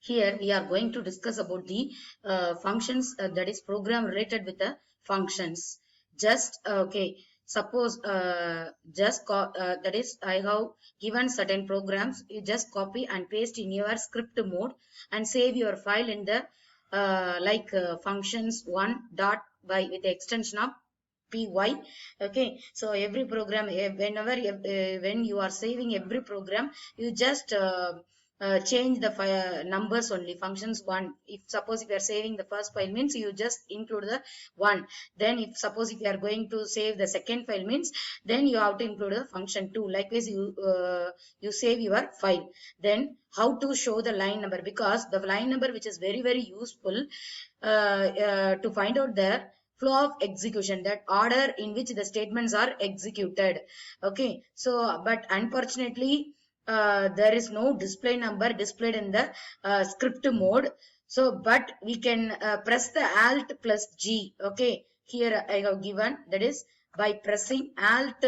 Here we are going to discuss about the functions, that is program related with the functions. Just okay. Suppose that is I have given certain programs. You just copy and paste in your script mode and save your file in the functions one dot by with the extension of py. Okay, so every program, whenever when you are saving every program, you just change the numbers only. Functions one, if suppose if you are saving the first file means you just include the one. Then if suppose if you are going to save the second file means then you have to include the function two. Likewise you save your file. Then how to show the line number, because the line number which is very very useful to find out the flow of execution, that order in which the statements are executed. Okay, so but unfortunately there is no display number displayed in the script mode. So but we can press the alt plus G. Okay, here I have given, that is by pressing alt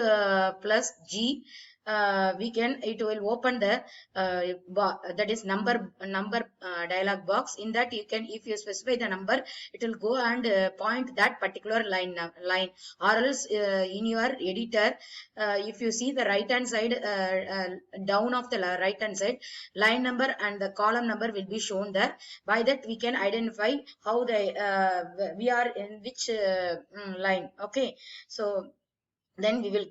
plus G, it will open the that is number dialog box. In that you can, if you specify the number, it will go and point that particular line, or else in your editor, if you see the right hand side, down of the right hand side, line number and the column number will be shown there. By that we can identify how we are in which line. Okay, so then we will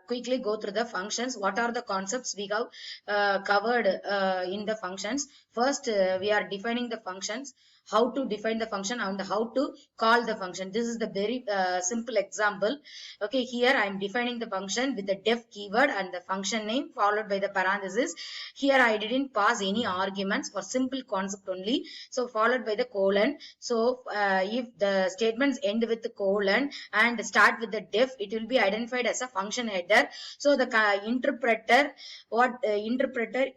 quickly go through the functions. What are the concepts we have covered in the functions? First, we are defining the functions, how to define the function and how to call the function. This is the very simple example. Okay, here I am defining the function with the def keyword and the function name followed by the parenthesis. Here I didn't pass any arguments for simple concept only. So followed by the colon. So if the statements end with the colon and start with the def, it will be identified as a function header. So the interpreter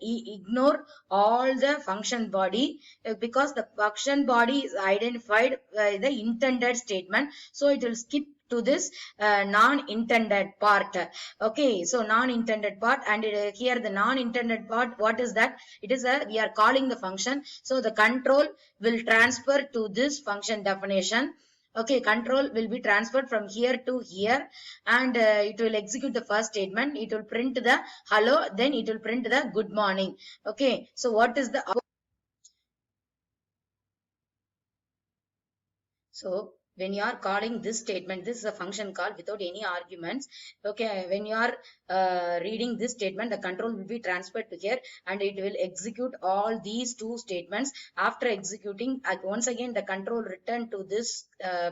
ignore all the function body, because the function body is identified by the intended statement. So it will skip to this non-intended part. Okay, so non-intended part, and here the non-intended part, what is that? It is we are calling the function, so the control will transfer to this function definition. Okay, control will be transferred from here to here, and it will execute the first statement. It will print the hello, then it will print the good morning. Okay, so what is the so when you are calling this statement, this is a function call without any arguments. Okay, when you are reading this statement, the control will be transferred to here and it will execute all these two statements. After executing, once again the control return to this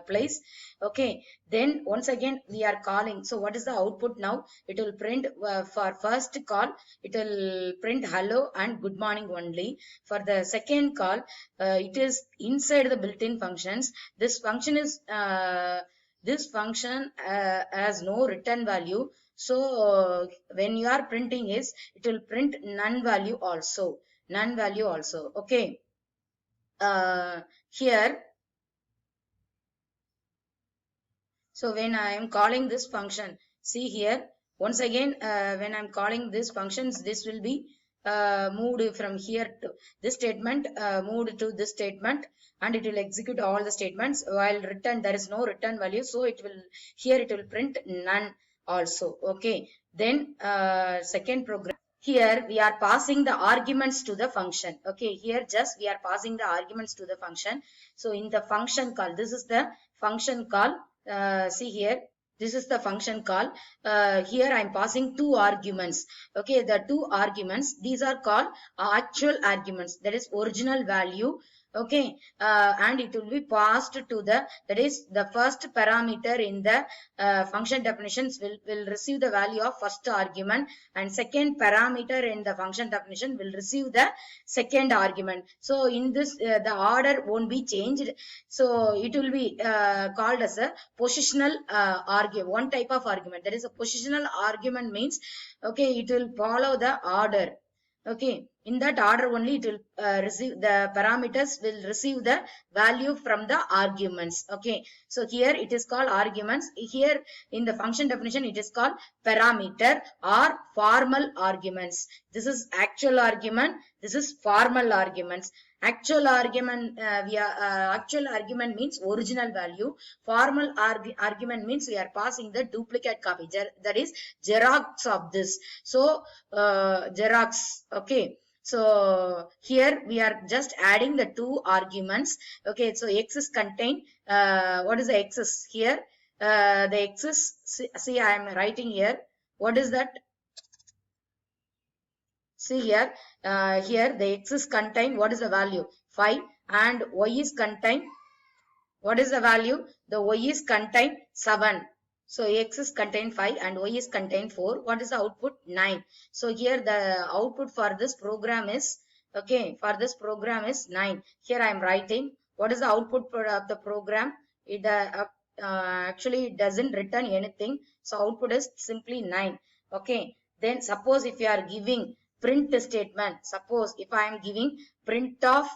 place. Okay, then once again we are calling. So what is the output now? It will print for first call, it will print hello and good morning only. For the second call, it is inside the built-in functions. This function has no return value. So when you are printing is, it will print none value also. Okay, here. So when I am calling this function, see here, once again when I am calling this functions, this will be moved from here to this statement, moved to this statement, and it will execute all the statements. While return, there is no return value, so it will, here it will print none also. Okay, then second program, here we are passing the arguments to the function. Okay, here just we are passing the arguments to the function. So in the function call, this is the function call. See here, this is the function call. Here I am passing two arguments. Okay, the two arguments, these are called actual arguments, that is original value. Okay, and it will be passed to the, that is the first parameter in the function definitions will receive the value of first argument, and second parameter in the function definition will receive the second argument. So in this the order won't be changed. So it will be called as a positional argument, one type of argument. That is a positional argument means, okay, it will follow the order. Okay, In that order only it will receive, the parameters will receive the value from the arguments. Okay, so here it is called arguments. Here in the function definition it is called parameter or formal arguments. This is actual argument, this is formal arguments. Actual argument, actual argument means original value. Formal argument means we are passing the duplicate copy, that is xerox of this. So xerox. Okay, so here we are just adding the two arguments. Okay, so x is contained, what is the x is here, the x is, see I am writing here, what is that? See here, here the x is contained, what is the value? 5. And y is contained, what is the value? The y is contained 7. So x is contained 5 and y is contained 4. What is the output? 9. So here the output for this program is, okay, for this program is 9. Here I am writing what is the output of the program. It actually it doesn't return anything, so output is simply 9. Okay, then suppose if you are giving print statement, suppose if I am giving print of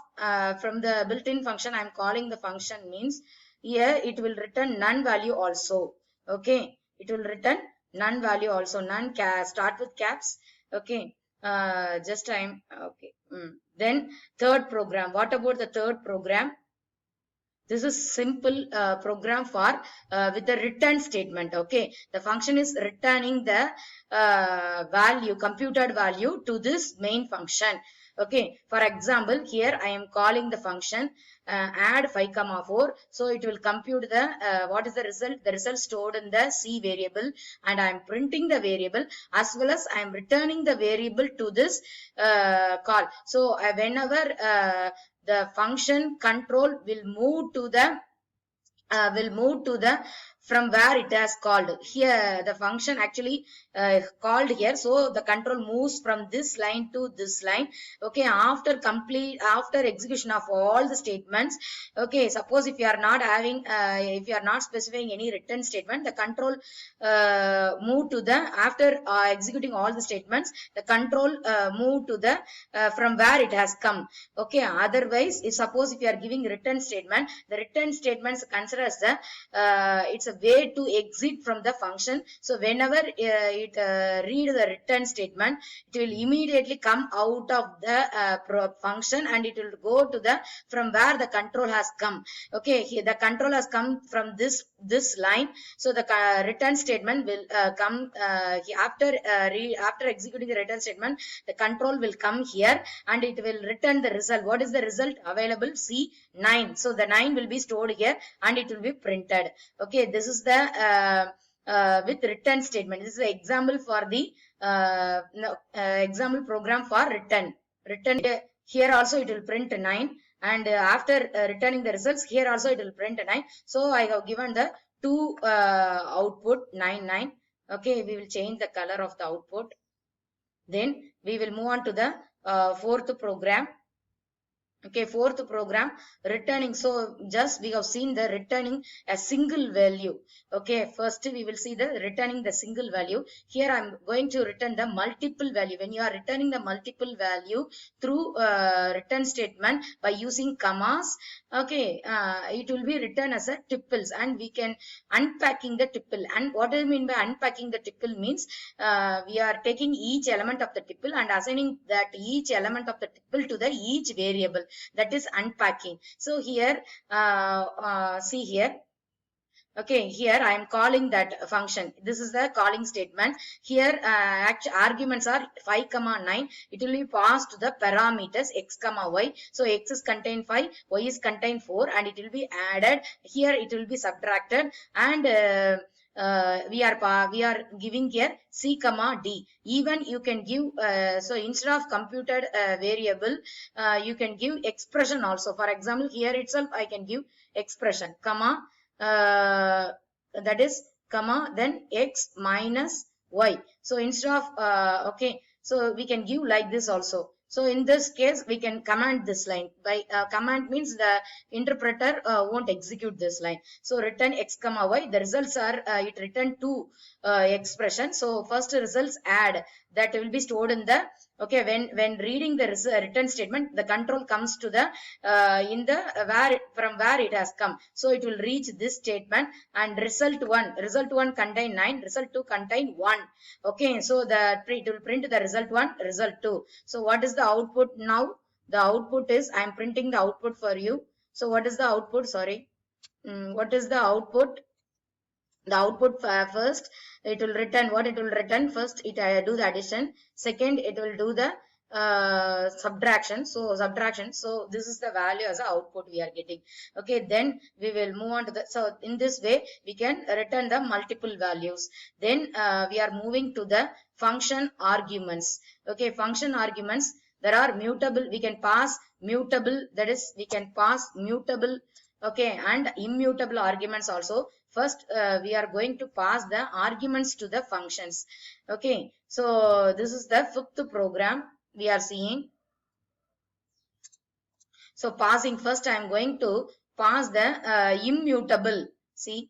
from the built-in function, I am calling the function, means here it will return none value also. Okay, it will return none value also, none start with caps. Okay, just I am okay. Then third program, what about the third program? This is simple program for with the return statement. Okay, the function is returning the value, computed value to this main function. Okay, for example here I am calling the function add 5 comma 4, so it will compute the what is the result? The result stored in the C variable, and I am printing the variable as well as I am returning the variable to this call. So whenever the function control will move to the from where it has called. Here the function actually called here, so the control moves from this line to this line. Okay, after execution of all the statements. Okay, suppose if you are not having if you are not specifying any return statement, the control move to the, after executing all the statements, the control move to the from where it has come. Okay, otherwise if suppose if you are giving return statement, the return statements consider as the it's a way to exit from the function. So whenever it read the return statement, it will immediately come out of the function and it will go to the from where the control has come. Okay, here the control has come from this line, so the return statement will come after executing the return statement, the control will come here and it will return the result. What is the result available? C, 9. So the 9 will be stored here and it will be printed. Okay, this is the with return statement. This is the example for the example program for return. Here also it will print 9, and after returning the results, here also it will print 9. So I have given the two output 9 9. Okay, we will change the color of the output. Then we will move on to the fourth program. Okay, fourth program, returning. So just we have seen the returning a single value. Okay, first we will see the returning the single value. Here I am going to return the multiple value. When you are returning the multiple value through return statement by using commas, okay, it will be written as a tuples, and we can unpacking the tuple. And what I mean by unpacking the tuple means we are taking each element of the tuple and assigning that each element of the tuple to the each variable. That is unpacking. So here see here. Okay, here I am calling that function. This is the calling statement. Here arguments are 5 comma 9. It will be passed to the parameters x comma y. So x is contained 5, y is contained 4, and it will be added. Here it will be subtracted, and we are giving here C comma D. Even you can give so instead of computed variable, you can give expression also. For example, here itself I can give expression comma that is comma then x minus y. So instead of okay, so we can give like this also. So in this case we can command this line. By command means the interpreter won't execute this line. So return x comma y, the results are it return two expression. So first results add that will be stored in the, okay, when reading the return statement, the control comes to the in the from where it has come, so it will reach this statement, and result 1 contain 9, result 2 contain 1. Okay, so it will print the result 1, result 2. So what is the output now? The output is, I am printing the output for you. So what is the output? Sorry, what is the output? The output first, it will return what it will return. First, it do the addition. Second, it will do the subtraction. So subtraction. So this is the value as a output we are getting. Okay, then we will move on to the, so in this way we can return the multiple values. Then we are moving to the function arguments. Okay, function arguments, there are mutable, we can pass mutable, that is we can pass mutable, okay, and immutable arguments also. First, we are going to pass the arguments to the functions. Okay, so this is the fifth program we are seeing. So passing, first I am going to pass the immutable. See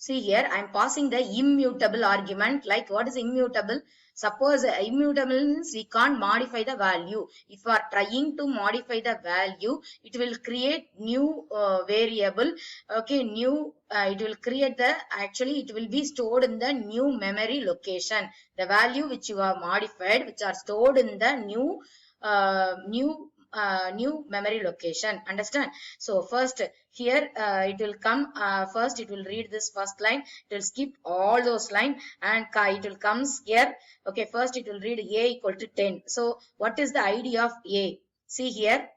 here, I am passing the immutable argument. Like, what is immutable? Suppose immutable means we can't modify the value. If we are trying to modify the value, it will create new variable. Okay, new, it will create the, actually it will be stored in the new memory location. The value which you have modified, which are stored in the new new memory location. Understand? So first here it will come, first it will read this first line, it will skip all those lines, and it will comes here. Okay, first it will read a equal to 10. So what is the ID of a? See here,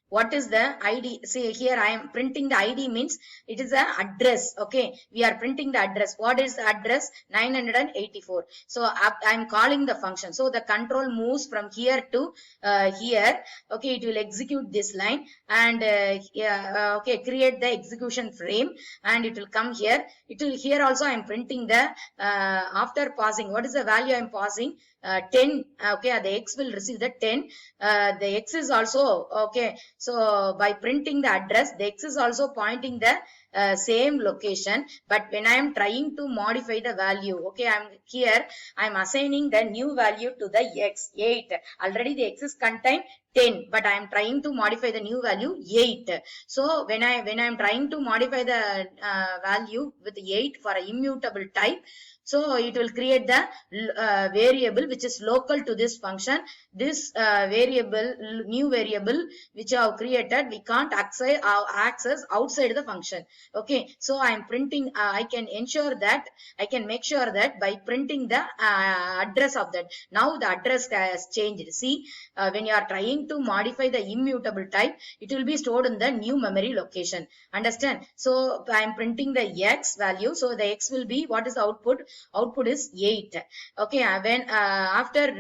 what is the ID? See here, I am printing the ID, means it is an address. Okay, we are printing the address. What is the address? 984. So I am calling the function. So the control moves from here to here. Okay, it will execute this line, and okay, create the execution frame, and it will come here. It will, here also I am printing the after passing, what is the value I am passing? 10. Okay, the x will receive the 10. The x is also, okay, so by printing the address, the x is also pointing the same location. But when I am trying to modify the value, okay, I am assigning the new value to the x, 8. Already the x is contained 10, but I am trying to modify the new value 8. So when I am trying to modify the value with 8 for a immutable type, so it will create the variable which is local to this function. This variable, new variable which I have created, we can't access outside the function. Okay, so I am printing, I can ensure that, I can make sure that by printing the address of that. Now the address has changed. See, when you are trying to modify the immutable type, it will be stored in the new memory location. Understand? So I am printing the x value. So the x will be, what is the output? Output is 8. Okay, when after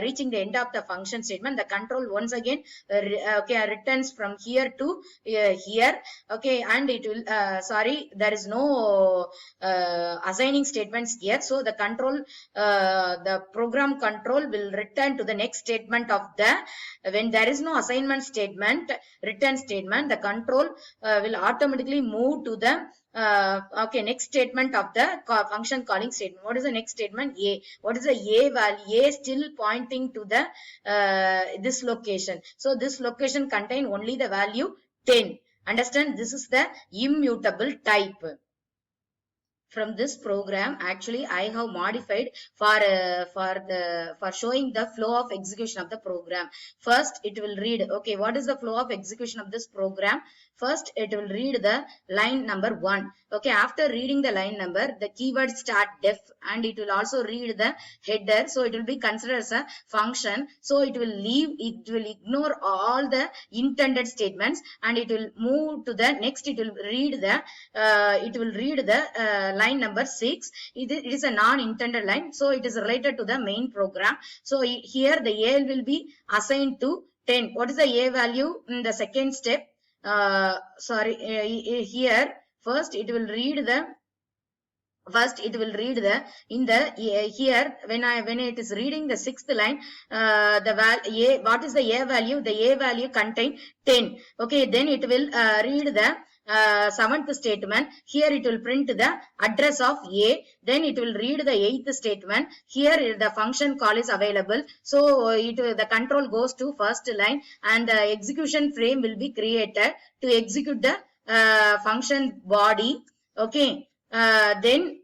reaching the end of the function statement, the control once again okay, returns from here to here. Okay, and it will sorry, there is no assigning statements here. So the control, the program control will return to the next statement of the, when there is no assignment statement, return statement, the control will automatically move to the okay, next statement of the function calling statement. What is the next statement? A. What is the a value? A still pointing to the this location. So this location contain only the value 10. Understand? This is the immutable type. From this program, actually I have modified for showing the flow of execution of the program. First it will read, okay, what is the flow of execution of this program? First it will read the line number 1. Okay, after reading the line number, the keyword start def, and it will also read the header. So it will be considered as a function. So it will ignore all the intended statements, and it will move to the next. It will read the line number 6. It is a non-intended line, so it is related to the main program. So here the a will be assigned to 10. What is the a value in the second step? Here first it will read the in the here when it is reading the 6th line, what is the a value? The a value contain 10. Okay, then it will read the seventh statement. Here it will print the address of A. Then it will read the eighth statement. Here the function call is available. So the control goes to first line and the execution frame will be created to execute the function body. Okay. Then